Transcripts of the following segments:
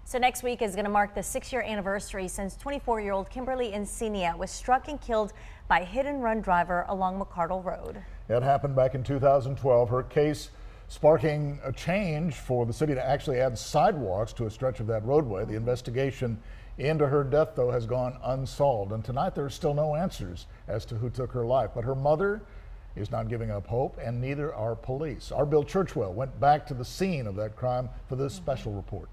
So next week is going to mark the 6-year anniversary since 24-year-old Kimberly Encinia was struck and killed by a hit-and-run driver along McCardle Road. It happened back in 2012. Her case sparking a change for the city to actually add sidewalks to a stretch of that roadway. The investigation into her death, though, has gone unsolved. And tonight there are still no answers as to who took her life. But her mother is not giving up hope, and neither are police. Our Bill Churchwell went back to the scene of that crime for this special report.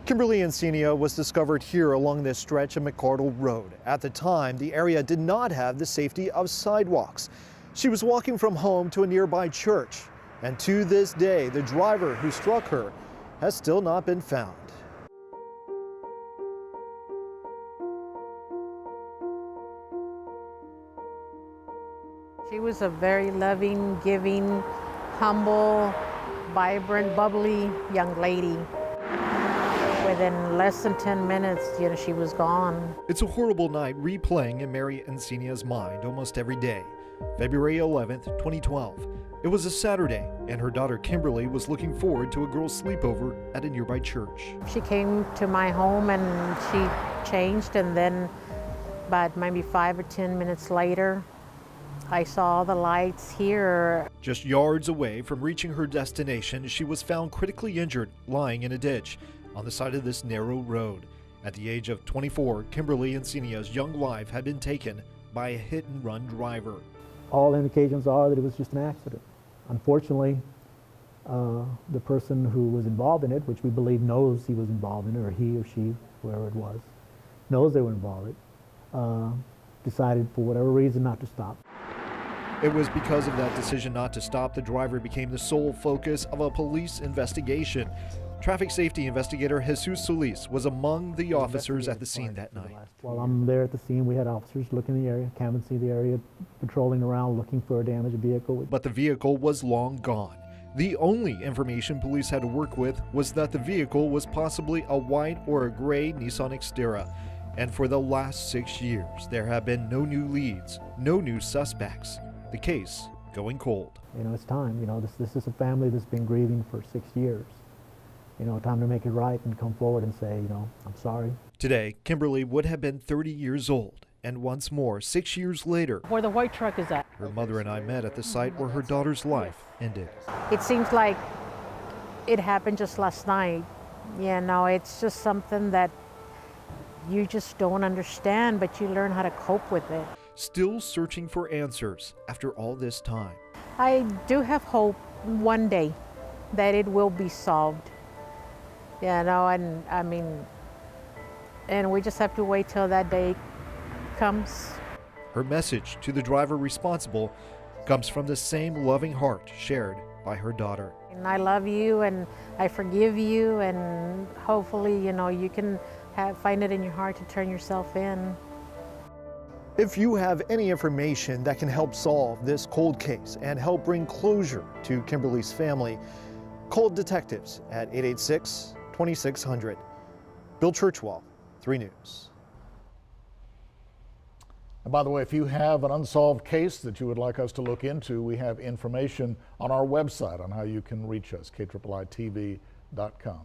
Kimberly Encinia was discovered here along this stretch of McCardle Road. At the time, the area did not have the safety of sidewalks. She was walking from home to a nearby church, and to this day, the driver who struck her has still not been found. She was a very loving, giving, humble, vibrant, bubbly young lady. Within less than 10 minutes, she was gone. It's a horrible night replaying in Mary Encinia's mind almost every day. February 11th, 2012. It was a Saturday, and her daughter Kimberly was looking forward to a girls' sleepover at a nearby church. She came to my home and she changed, and then about maybe 5 or 10 minutes later, I saw the lights here. Just yards away from reaching her destination, she was found critically injured, lying in a ditch on the side of this narrow road. At the age of 24, Kimberly Encinia's young life had been taken by a hit-and-run driver. All indications are that it was just an accident. Unfortunately, the person who was involved in it, which we believe knows he was involved in it, or he or she, whoever it was, knows they were involved in it, decided for whatever reason not to stop. It was because of that decision not to stop, the driver became the sole focus of a police investigation. Traffic safety investigator Jesus Solis was among the officers at the scene that night. While I'm there at the scene, we had officers looking in the area, canvassing the area, patrolling around, looking for a damaged vehicle. But the vehicle was long gone. The only information police had to work with was that the vehicle was possibly a white or a gray Nissan Xterra. And for the last 6 years, there have been no new leads, no new suspects. The case going cold. It's time. This is a family that's been grieving for 6 years. Time to make it right and come forward and say, I'm sorry. Today, Kimberly would have been 30 years old. And once more, 6 years later, Where the white truck is at. her mother and I met at the site where her daughter's life ended. It seems like it happened just last night. It's just something that you just don't understand, but you learn how to cope with it. Still searching for answers after all this time. I do have hope one day that it will be solved. And we just have to wait till that day comes. Her message to the driver responsible comes from the same loving heart shared by her daughter. And I love you and I forgive you, and hopefully, you can find it in your heart to turn yourself in. If you have any information that can help solve this cold case and help bring closure to Kimberly's family, call detectives at 886-2600. Bill Churchwell, 3 News. And by the way, if you have an unsolved case that you would like us to look into, we have information on our website on how you can reach us, KIIITV.com.